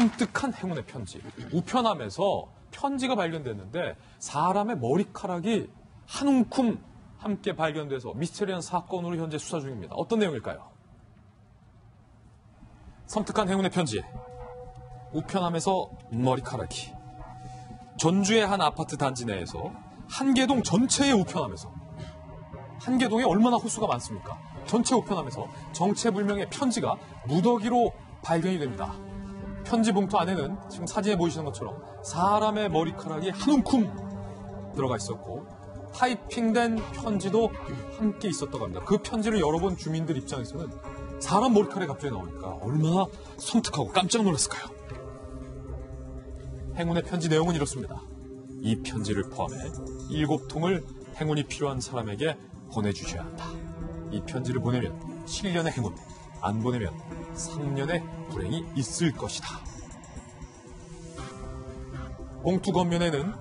섬뜩한 행운의 편지. 우편함에서 편지가 발견됐는데 사람의 머리카락이 한 움큼 함께 발견돼서 미스테리한 사건으로 현재 수사 중입니다. 어떤 내용일까요? 섬뜩한 행운의 편지. 우편함에서 머리카락이. 전주의 한 아파트 단지 내에서 한계동 전체의 우편함에서, 한계동에 얼마나 호수가 많습니까? 전체 우편함에서 정체불명의 편지가 무더기로 발견이 됩니다. 편지 봉투 안에는 지금 사진에 보이시는 것처럼 사람의 머리카락이 한 움큼 들어가 있었고 타이핑된 편지도 함께 있었다고 합니다. 그 편지를 열어본 주민들 입장에서는 사람 머리카락이 갑자기 나오니까 얼마나 섬뜩하고 깜짝 놀랐을까요? 행운의 편지 내용은 이렇습니다. 이 편지를 포함해 7통을 행운이 필요한 사람에게 보내주셔야 한다. 이 편지를 보내면 7년의 행운, 안 보내면 3년의 불행이 있을 것이다. 봉투 겉면에는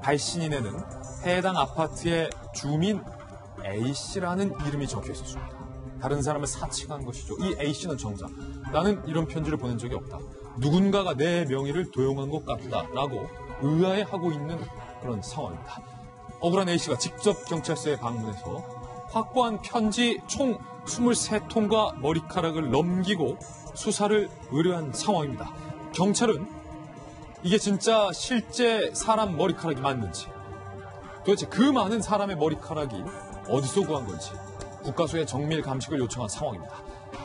발신인에는 해당 아파트의 주민 A씨라는 이름이 적혀 있었습니다. 다른 사람을 사칭한 것이죠. 이 A씨는 정작 나는 이런 편지를 보낸 적이 없다. 누군가가 내 명의를 도용한 것 같다라고 의아해하고 있는 그런 상황입니다. 억울한 A씨가 직접 경찰서에 방문해서 확보한 편지 총 23통과 머리카락을 넘기고 수사를 의뢰한 상황입니다. 경찰은 이게 진짜 실제 사람 머리카락이 맞는지, 도대체 그 많은 사람의 머리카락이 어디서 구한 건지 국가수의 정밀 감식을 요청한 상황입니다.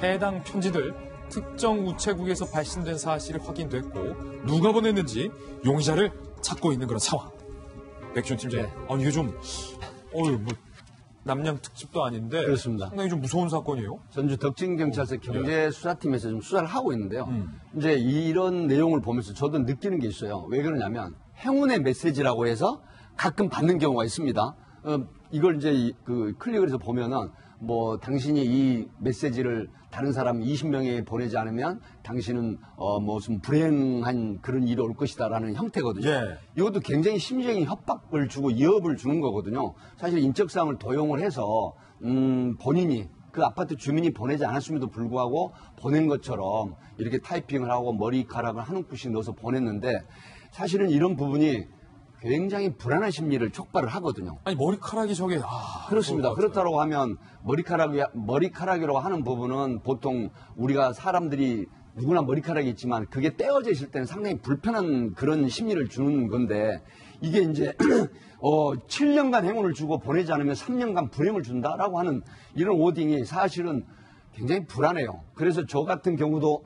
해당 편지들 특정 우체국에서 발신된 사실이 확인됐고 누가 보냈는지 용의자를 찾고 있는 그런 상황. 백준 팀장님, 이게 좀 남양 특집도 아닌데 그렇습니다. 상당히 좀 무서운 사건이에요. 전주 덕진경찰서 경제수사팀에서 좀 수사를 하고 있는데요. 이제 이런 내용을 보면서 저도 느끼는 게 있어요. 왜 그러냐면 행운의 메시지라고 해서 가끔 받는 경우가 있습니다. 이걸 이제 클릭을 해서 보면은 뭐 당신이 이 메시지를 다른 사람 20명에 보내지 않으면 당신은 무슨 불행한 그런 일이 올 것이다라는 형태거든요. 예. 이것도 굉장히 심정의 협박을 주고 위협을 주는 거거든요. 사실 인적사항을 도용을 해서 본인이 그 아파트 주민이 보내지 않았음에도 불구하고 보낸 것처럼 이렇게 타이핑을 하고 머리카락을 한 움큼씩 넣어서 보냈는데 사실은 이런 부분이 굉장히 불안한 심리를 촉발을 하거든요. 아니 머리카락이 저게 그렇습니다. 그렇다고 하면 머리카락이라고 하는 부분은 보통 우리가 사람들이 누구나 머리카락이 있지만 그게 떼어져 있을 때는 상당히 불편한 그런 심리를 주는 건데 이게 이제 7년간 행운을 주고 보내지 않으면 3년간 불행을 준다라고 하는 이런 워딩이 사실은 굉장히 불안해요. 그래서 저 같은 경우도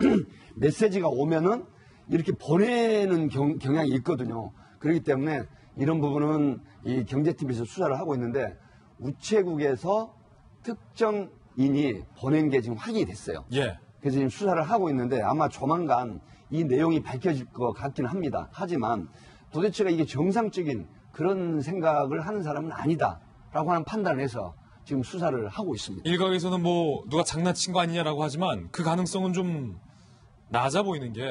메시지가 오면은 이렇게 보내는 경향이 있거든요. 그렇기 때문에 이런 부분은 이 경제팀에서 수사를 하고 있는데 우체국에서 특정인이 보낸 게 지금 확인이 됐어요. 예. 그래서 지금 수사를 하고 있는데 아마 조만간 이 내용이 밝혀질 것 같기는 합니다. 하지만 도대체가 이게 정상적인 그런 생각을 하는 사람은 아니다라고 하는 판단을 해서 지금 수사를 하고 있습니다. 일각에서는 누가 장난친 거 아니냐라고 하지만 그 가능성은 좀 낮아 보이는 게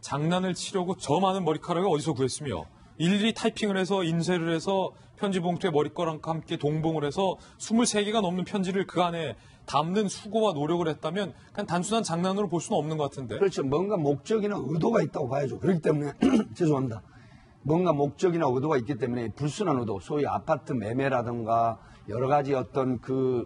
장난을 치려고 저 많은 머리카락을 어디서 구했으며 일일이 타이핑을 해서 인쇄를 해서 편지 봉투에 머리카락과 함께 동봉을 해서 23개가 넘는 편지를 그 안에 담는 수고와 노력을 했다면 그냥 단순한 장난으로 볼 수는 없는 것 같은데. 그렇죠. 뭔가 목적이나 의도가 있다고 봐야죠. 그렇기 때문에 죄송합니다. 뭔가 목적이나 의도가 있기 때문에 불순한 의도, 소위 아파트 매매라든가 여러 가지 어떤 그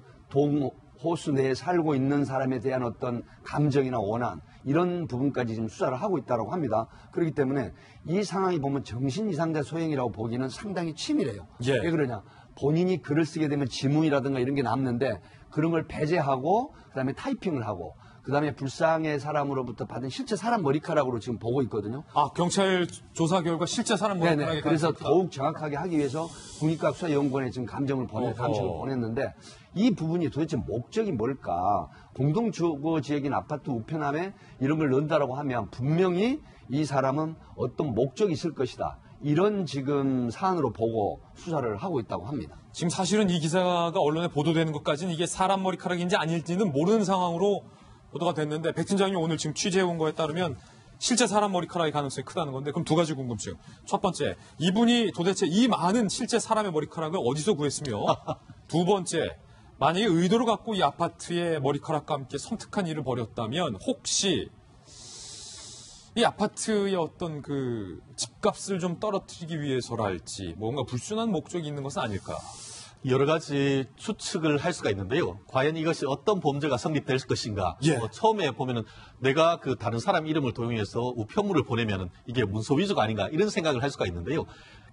호수 내에 살고 있는 사람에 대한 어떤 감정이나 원한 이런 부분까지 지금 수사를 하고 있다고 합니다. 그렇기 때문에 이 상황이 보면 정신이상자 소행이라고 보기는 상당히 치밀해요. 예. 왜 그러냐? 본인이 글을 쓰게 되면 지문이라든가 이런 게 남는데 그런 걸 배제하고 그다음에 타이핑을 하고 그다음에 불쌍의 사람으로부터 받은 실제 사람 머리카락으로 지금 보고 있거든요. 경찰 조사 결과 실제 사람 머리카락이 그래서 더욱 정확하게 하기 위해서 국립과학수사연구원에 지금 감식을 보냈는데 이 부분이 도대체 목적이 뭘까? 공동주거 지역인 아파트 우편함에 이런 걸 넣는다라고 하면 분명히 이 사람은 어떤 목적이 있을 것이다. 이런 지금 사안으로 보고 수사를 하고 있다고 합니다. 지금 사실은 이 기사가 언론에 보도되는 것까지는 이게 사람 머리카락인지 아닐지는 모르는 상황으로 보도가 됐는데 백 팀장이 오늘 지금 취재해온 거에 따르면 실제 사람 머리카락의 가능성이 크다는 건데 그럼 두 가지 궁금증. 첫 번째, 이분이 도대체 이 많은 실제 사람의 머리카락을 어디서 구했으며 두 번째, 만약에 의도를 갖고 이 아파트의 머리카락과 함께 섬뜩한 일을 벌였다면 혹시 이 아파트의 어떤 그 집값을 좀 떨어뜨리기 위해서랄지 뭔가 불순한 목적이 있는 것은 아닐까? 여러 가지 추측을 할 수가 있는데요. 과연 이것이 어떤 범죄가 성립될 것인가? 예. 처음에 보면은 내가 그 다른 사람 이름을 도용해서 우편물을 보내면은 이게 문서 위조가 아닌가 이런 생각을 할 수가 있는데요.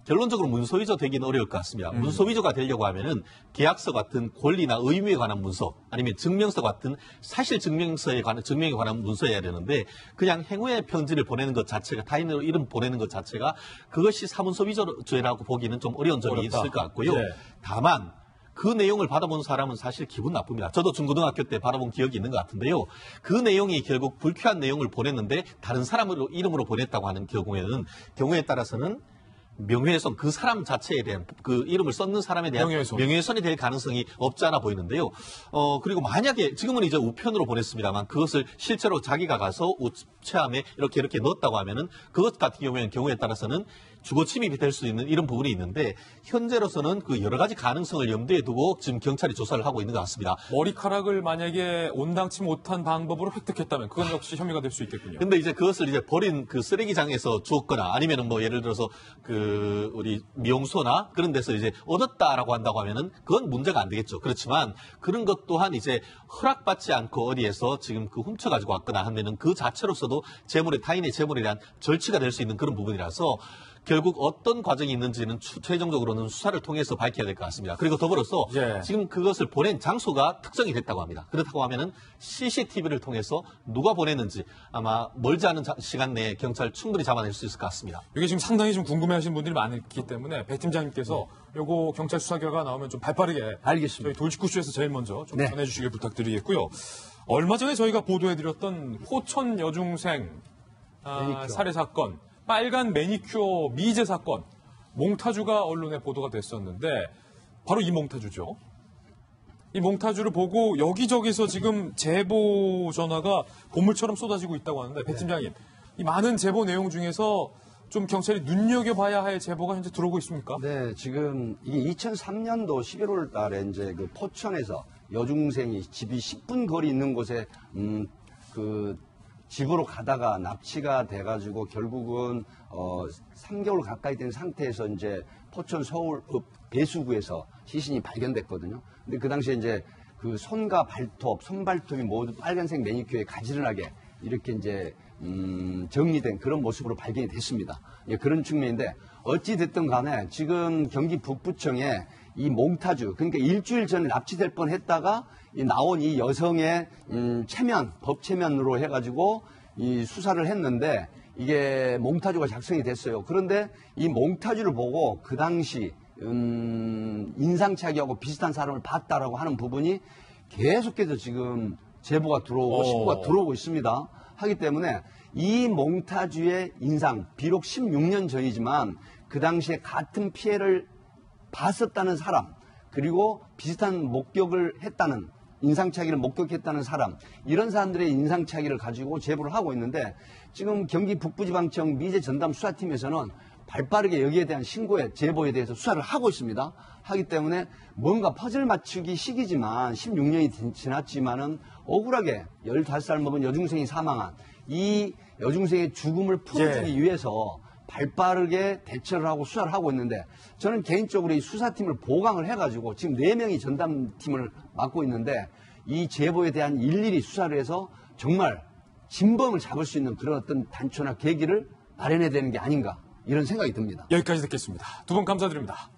결론적으로 문서 위조 되기는 어려울 것 같습니다. 문서 위조가 되려고 하면은 계약서 같은 권리나 의무에 관한 문서 아니면 증명서 같은 사실 증명서에 관한 증명에 관한 문서여야 되는데 그냥 행위의 편지를 보내는 것 자체가 타인으로 이름 보내는 것 자체가 그것이 사문서 위조죄라고 보기는 좀 어려운 점이 어렵다. 있을 것 같고요. 네. 다만 그 내용을 받아본 사람은 사실 기분 나쁩니다. 저도 중고등학교 때 받아본 기억이 있는 것 같은데요. 그 내용이 결국 불쾌한 내용을 보냈는데 다른 사람으로 이름으로 보냈다고 하는 경우에 따라서는 명예훼손, 그 사람 자체에 대한 그 이름을 썼는 사람에 대한 명예훼손이 될 가능성이 없지 않아 보이는데요. 그리고 만약에 지금은 이제 우편으로 보냈습니다만 그것을 실제로 자기가 가서 우체함에 이렇게 넣었다고 하면은 그것 같은 경우에 따라서는 주거 침입이 될 수 있는 이런 부분이 있는데 현재로서는 그 여러 가지 가능성을 염두에 두고 지금 경찰이 조사를 하고 있는 것 같습니다. 머리카락을 만약에 온당치 못한 방법으로 획득했다면 그건 역시 혐의가 될 수 있겠군요. 근데 이제 그것을 이제 버린 그 쓰레기장에서 주었거나 아니면은 뭐 예를 들어서 그 우리 미용소나 그런 데서 이제 얻었다라고 한다고 하면은 그건 문제가 안 되겠죠. 그렇지만 그런 것 또한 이제 허락받지 않고 어디에서 지금 그 훔쳐가지고 왔거나 하면은 그 자체로서도 타인의 재물에 대한 절취가 될 수 있는 그런 부분이라서 결국 어떤 과정이 있는지는 최종적으로는 수사를 통해서 밝혀야 될 것 같습니다. 그리고 더불어서 지금 그것을 보낸 장소가 특정이 됐다고 합니다. 그렇다고 하면은 CCTV를 통해서 누가 보냈는지 아마 멀지 않은 시간 내에 경찰 충분히 잡아낼 수 있을 것 같습니다. 이게 지금 상당히 좀 궁금해하시는 분들이 많기 때문에 배 팀장님께서 요거 경찰 수사 결과 나오면 좀 발빠르게 알겠습니다. 저희 돌직구쇼에서 제일 먼저 좀 전해주시길 부탁드리겠고요. 얼마 전에 저희가 보도해드렸던 포천 여중생 살해 사건, 빨간 매니큐어 미제 사건, 몽타주가 언론에 보도가 됐었는데 바로 이 몽타주죠. 이 몽타주를 보고 여기저기서 지금 제보 전화가 보물처럼 쏟아지고 있다고 하는데 배 팀장님, 이 많은 제보 내용 중에서 좀 경찰이 눈여겨봐야 할 제보가 현재 들어오고 있습니까? 네, 지금 이게 2003년도 11월 달에 이제 그 포천에서 여중생이 집이 10분 거리 있는 곳에 그 집으로 가다가 납치가 돼가지고 결국은 3개월 가까이 된 상태에서 이제 포천 서울 배수구에서 시신이 발견됐거든요. 근데 그 당시에 이제 그 손과 발톱, 손발톱이 모두 빨간색 매니큐어에 가지런하게 이렇게 이제 정리된 그런 모습으로 발견이 됐습니다. 예, 그런 측면인데 어찌 됐든 간에 지금 경기 북부청에 이 몽타주, 그러니까 일주일 전에 납치될 뻔했다가 나온 이 여성의 법 체면으로 해가지고 이 수사를 했는데 이게 몽타주가 작성이 됐어요. 그런데 이 몽타주를 보고 그 당시 인상착의하고 비슷한 사람을 봤다라고 하는 부분이 계속해서 지금 제보가 들어오고 신고가 들어오고 있습니다. 하기 때문에 이 몽타주의 인상, 비록 16년 전이지만 그 당시에 같은 피해를 봤었다는 사람, 그리고 비슷한 목격을 했다는, 인상착의를 목격했다는 사람, 이런 사람들의 인상착의를 가지고 제보를 하고 있는데 지금 경기 북부지방청 미제 전담 수사팀에서는 발빠르게 여기에 대한 신고에 제보에 대해서 수사를 하고 있습니다. 하기 때문에 뭔가 퍼즐 맞추기 시기지만 16년이 지났지만은 억울하게 15살 먹은 여중생이 사망한 이 여중생의 죽음을 풀어주기 위해서 발빠르게 대처를 하고 수사를 하고 있는데 저는 개인적으로 이 수사팀을 보강을 해가지고 지금 4명이 전담팀을 맡고 있는데 이 제보에 대한 일일이 수사를 해서 정말 진범을 잡을 수 있는 그런 어떤 단초나 계기를 마련해야 되는 게 아닌가 이런 생각이 듭니다. 여기까지 듣겠습니다. 두 분 감사드립니다.